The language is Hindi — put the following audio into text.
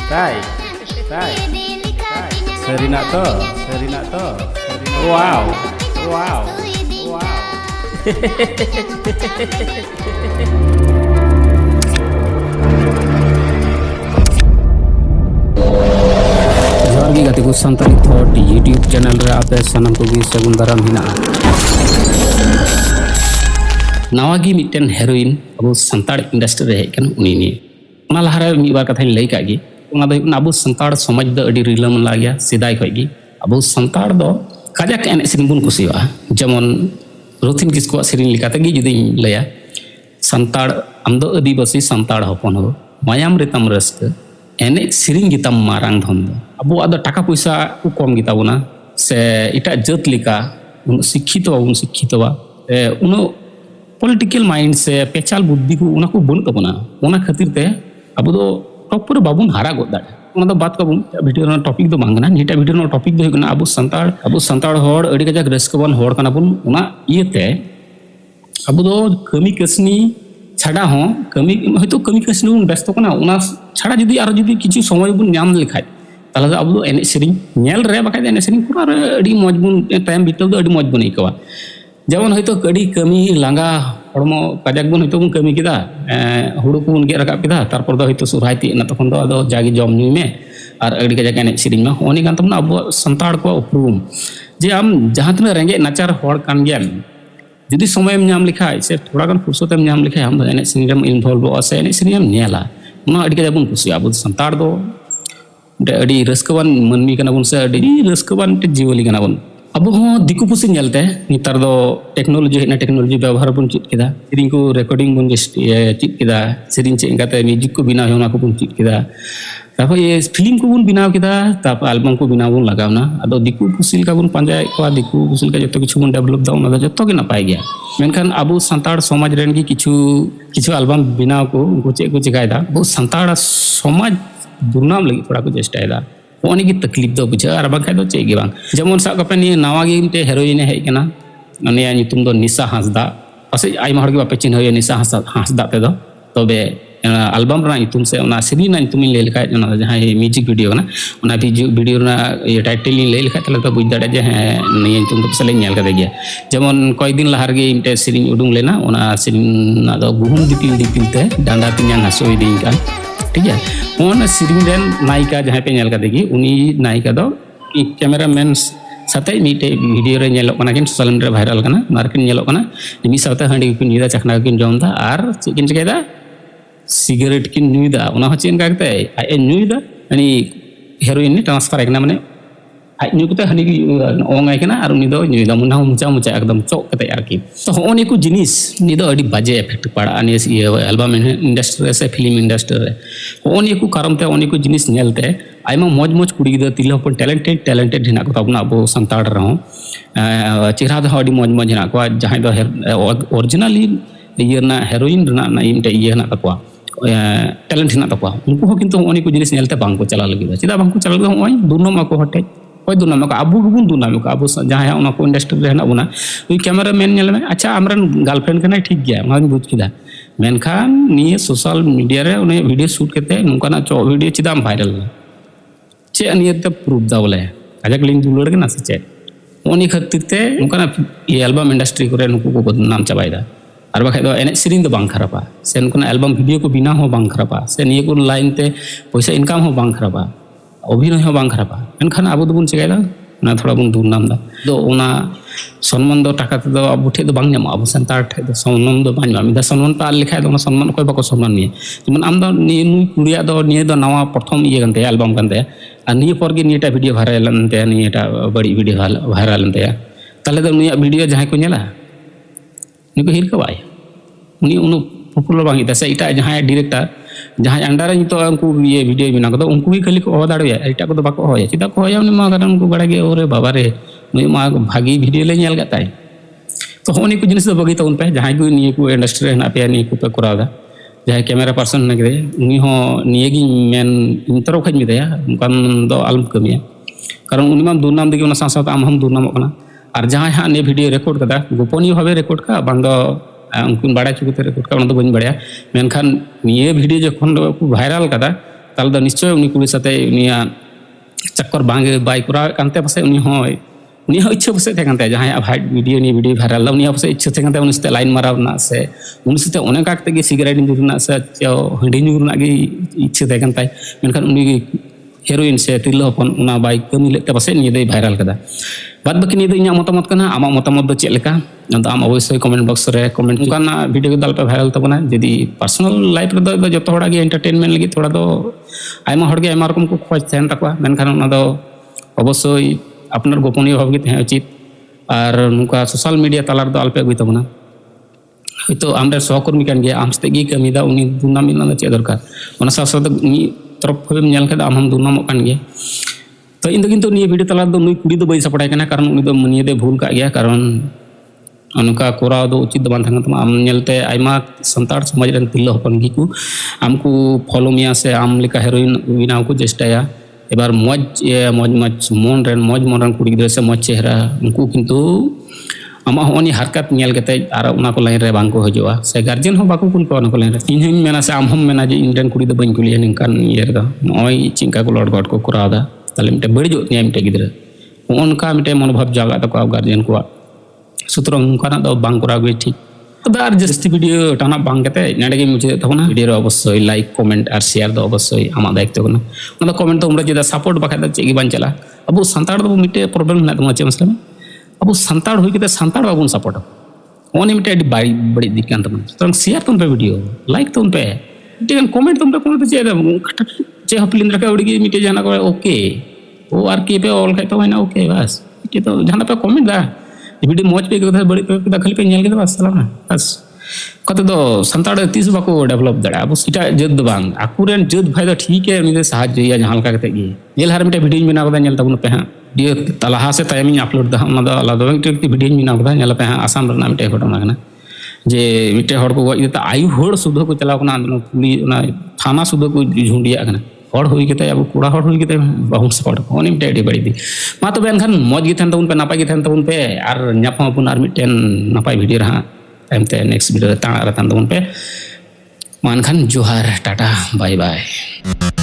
Sai, sai, Serina to, wow, wow, wow. जोहार गे गाते को सानताली थॉट यूट्यूब चैनल रे आपे सानम को गी सगुन दाराम हिना नावागी मिटन हेरोइन अब संताड़ इंडस्ट्री रे हेकन उनी नि ओना लहारे मी बार कथा लई कागी ओना दो अब संताड़ समाज द अडी रिलम लागिया सिदाय खगी अब संताड़ दो काजाक एने सिरिन बुन कुसिवा जेमन रोथिन किसको सिरिन लिकाते गी जुदी लया संताड़ आम दो आदिवासी संताड़ हपन हो मायाम रेतम रस्क एने सिरिन गिताम मारांग धन दो अब आदो टाका पैसा को कम गिताबोना से इटा जत लिका उन शिक्षित वा उन पॉलिटिकल माइंड से पेचाल बुद्धि को उना को बन तबना उना खातिर ते अब दो टॉपर बाबुन हारा गोद दाड़े उना दो बात कबुन वीडियो ना टॉपिक दो मांगना नीटा वीडियो ना टॉपिक दो हुकना अब संताड़ होड़ अडी गजाक रस्कवान होड़ कना बुन उना इयते अब दो कमी कसनी छाड़ा हो कमी हयतो कमी कसनी बुन व्यस्त कना उना छाड़ा जुदी आरो जुदी किछु समय बुन नाम लेखाय ताले अब दो एने सेरिंग नेल रे बाखाय एने सेरिंग पूरा अडी मौज बुन टाइम बितल दो अडी मौज बुन इकवा जेमन हयतो कड़ी कमी लांगा हड़मो काजाक बुन हयतो बुन कमी किदा हुड़ू को बुन गे रकाब किदा तारपर दो हयतो सुरहाय तिना तखन दो आदो जागी जम न्यू में और अड़ी काजाक एने सेरिंग मा होनी कान तमना अब संताड़ को उपरूम जे आम जहां तना रेंगे नाचार होड़ कान गियान जुदी समय नाम लिखाय से थोड़ा गान फुर्सत नाम लिखाय हम एने सेरिंग रे इन्वॉल्व हो से एने सेरिंग नेला ना अड़ी काजाक बुन कुसी अब संताड़ दो अड़ी रस्कवान मनमी कना बुन से अड़ी रस्कवान टे जीवली कना बुन अब दिकु पुसी नेलते नितार दो टेक्नोलॉजी व्यवहार बन चित किदा सिरिंग को रिकॉर्डिंग बन चित किदा सिरिंग चे इंगाते म्यूजिक को बिना होना को बन चित किदा तापर ये फिल्म को बन बिना किदा तापर एल्बम को बिना बन लगावना अदो दिकु पुसिल का बन पांजा को दिकु पुसिल का जतो किछु बन डेवलप दा ओना जतो के नपाय गया मेनखान अबो संताड़ समाज रेन की किछु एल्बम बिना को उनको चे को चिकायदा वो संताड़ समाज दुर्नाम लगी थोड़ा को चेष्टायदा ओनी की तकलीफ दो बुझा और बाखा दो चे गे बांग जेमन सा कपे नि नावा गे मिटे हेरोइन हेय कना उनिया नितुम दो निशा हांसदा पासे आइमा हर गे बापे चिन्ह होय निशा हांसदा ते दो तबे एल्बम रा नितुम से ओना सिरी ना नितुम ले लिखा ओना जहां म्यूजिक वीडियो ना ओना वीडियो ना ये टाइटल ले लिखा तले तो बुझ दाड़े जे हां निया नितुम तो पसले नेल कदे गया जेमन कई दिन लहार गे मिटे सिरिंग उडुंग लेना ओना सिरिंग ना दो गुहुम दिपिल ते डांडा तिन्या हसोय दिन का ठीक है ओन सिरिंग रेन नायिका जहां पे नेल कदे गी उनी नायिका दो कैमरामैन साथे मीटे वीडियो रे नेलो कना किन सोशल मीडिया वायरल कना मार्केट नेलो कना मी साथे हांडी किन नीदा चखना किन जमदा आर चिकिन चिकेदा सिगरेट किन न्यूदा ओना हचिन कागते आय न्यूदा अनि हेरोइन नि ट्रांसफर एकना माने आय न्यू कते हानि ओंगाय कना आर उनी दो न्यूदा मुना मुचा एकदम चौक कते आरकी तो होनी को जिनिस नि दो अडी बाजे इफेक्ट पड़ा अनि एल्बम इंडस्ट्री से फिल्म इंडस्ट्री रे होनी को कारण ते होनी को जिनिस नेलते आयमा मौज कुड़ी गिदा तिला अपन टैलेंटेड हिना को तबना अब संताड़ रहो चेहरा दो अडी मौज हिना को जहां दो ओरिजिनली इयरना हेरोइन रना ना इमटे इय हिना तकवा टैलेंट हिना तकवा उनको हो किंतु होनी को जिनिस नेलते बांग को चला लगी चिदा बांग को चला लगी होय दुनो को हटे कोई दुनाम को अबू गुबुन दुनाम को अबू जहां उना को इंडस्ट्री रे हना बुना उई कैमरामैन नेल में अच्छा आमरन गर्लफ्रेंड कना ठीक गया उना बुझ किदा मेनखान निये सोशल मीडिया रे उने वीडियो शूट करते नुकाना चो वीडियो चिदाम वायरल चे नियते प्रूफ दा बोले आजक लिंक दुलड़ के ना से चे उनी खातिर ते नुकाना ये एल्बम इंडस्ट्री को रे नुको को नाम चबायदा और बाखा दो एने सिरिंग दो बांग खराबा से नुकाना एल्बम वीडियो को बिना हो बांग खराबा से निये को लाइन ते पैसा इनकम हो बांग खराबा अभिनय हो बांग खराबा एनखान आबो दोबन चिकायदा ना थोड़ा बन दुरनाम दा दो ओना सम्मान दो टाका ते दो आबो ठे दो बांग नाम आबो संतार ठे दो सम्मान दो बांग मिदा सम्मान पा लिखा दो सम्मान कोई बाको सम्मान निये जेमन आम दो नुई कुड़िया दो निये दो नवा प्रथम इये गनते एल्बम गनते आ निये पर गे नियेटा वीडियो वायरल नते नियेटा बड़ी वीडियो वायरल नते ताले दो नुई वीडियो जहां को नेला निको हिर का बाय उनी उनु पॉपुलर बांग इता से इटा जहां डायरेक्टर जहां अंडर तो उनको ये वीडियो बिना को उनको भी खाली को हो दाड़े एटा को बाको होय चिदा को होय उनी मा कारण उनको बड़ा गे ओरे बाबा रे नुई मा भागी वीडियो ले नेल गताय तो होनी को जिनिस बगी तो उन पे जहां को निये को इंडस्ट्री ना पे नि को पे करादा जहां कैमरा पर्सन ना के उनी हो निये गी मेन इंतरो खज मिदया उनकान दो आलम कमिया कारण उनी मा दुनाम दगे उना साथ आम हम दुनाम कना और जहां हा ने वीडियो रिकॉर्ड कदा गोपनीय भावे रिकॉर्ड का बांग दो उनको बड़ा चुकते रिकॉर्ड का बन बड़ा मेनखान ये वीडियो जखन को वायरल कदा ताले दो निश्चय उनी कुड़ी साथे उनिया चक्कर बांगे बाय करावे कांते पासे उनी होय उनी हो इच्छा पासे थे कांते जहां हाइट वीडियो भाइरल ला उनी पासे इच्छा थे कांते उनी साथे लाइन माराव ना से उनी साथे ओने काकते गे सिगरेट न्यू ना से हंडी न्यू ना गे इच्छा थे कांते मेनखान उनी हेरोइन से तिरला हपन उना बाय कमी लेते पासे नि दे भाइरल कदा बाद बाकी नि दो इኛ मतामत कना आमा मतामत दो चेक लेका तो आम अवश्य कमेंट बॉक्स रे कमेंट काना वीडियो को दाल पे भाइरल तबना यदि पर्सनल लाइफ रे दो जतो होड़ा गे एंटरटेनमेंट लगी थोड़ा दो आयमा होड़ गे आयमा रकम को खोज थेन तकवा मेनखान उना दो अवश्य अपनार गोपनीय भाव गे तहे उचित और नुका सोशल मीडिया तालार दो आलपे अगुई तबना हयतो आमरे सहकर्मी कान गे आम सते गे कमीदा उनी दुना मिलना चे दरकार ओना साथ मी तरफ हम नेल कदा आम दुनामो कान गे तो इन किंतु निये वीडियो तालार दो नुई कुड़ी दो बई सपड़ाय कना कारण उनी दो मनिये दे भूल का गया कारण अनुका कोराव दो उचित दो बान थांगा तमा आम नेलते आयमा संताड़ समाज रन तिल्ला हपन गी को आमको फॉलो मिया से आम लिका हेरोइन बिनाव को चेष्टाया एबार मौज मन रन कुड़ी गिद्रा से मौज चेहरा उनको किंतु आमा होनी हरकत नेल कते आर उना को लाइन रे बांग को हजवा से गार्जियन हो बाको कुल को उना को लाइन रे इन हन मेना से आम हम मेना जे इंडियन कुड़ी दो बन कुलिया निकान येर दा ओय चिंका को लॉर्ड गॉड को करादा ताले मिटे बड़िजो ने मिटे गिद्रा उनका मिटे मनोभाव जागा तको गार्जियन को सूत्र उनका दो बांग करा गई ठीक तबे आर जस्ती वीडियो टाना बांग कते नेडे गे मुझे तबना वीडियो अवश्य लाइक कमेंट और शेयर दो अवश्य आमा दायित्व कना उना कमेंट तो उमरा जेदा सपोर्ट बाखा दा चेगी बान चला अब संताड़ दो मिटे प्रॉब्लम ना तमा चे मसला अब संताड़ होई कते संताड़ बाबुन सपोर्ट ओने मिटे बड़ी दिक्कत तमा तो शेयर तुम पे वीडियो लाइक तुम पे मिटे कमेंट तुम पे कोन चे हपलिन रखा उड़ी मिटे जाना को ओके ओ आर की पे ऑल खाइ तो ना ओके बस मिटे तो जाना पे कमेंट दा वीडियो मौज पे कथा बड़ी पे खाली पे नेल के बस सलाम बस कत दो संताड़ तीस बाको डेवलप दड़ा अब सीटा जद बांग आकुरेन जद भाई दो ठीक है उनी साहाଯ୍य या जहां लका कते गे जेल हर मिटे वीडियो बिना कदा नेल तबन पे हां वीडियो तलाहा से टाइम अपलोड दा उना दा आलादा वीडियो बिना कदा नेल पे हां आसाम रना मिटे घटना कना जे मिटे हड़ को गज दता आयु हड़ सुध को चलाव कना पुलिस उना थाना सुध को झुंडिया कना हड़ होई केते अब कुड़ा हड़ होई केते बहु सपोर्ट कोनी मिटे एडी बड़ी दी मा तो बेनखान मौज गे थन तबन पे नापाय गे थन तबन पे आर न्यापा अपन आर मिटेन नापाय वीडियो रहा टाइमते नेक्स्ट वीडियो ताण आर थन तबन पे मानखान जोहार टाटा बाय बाय।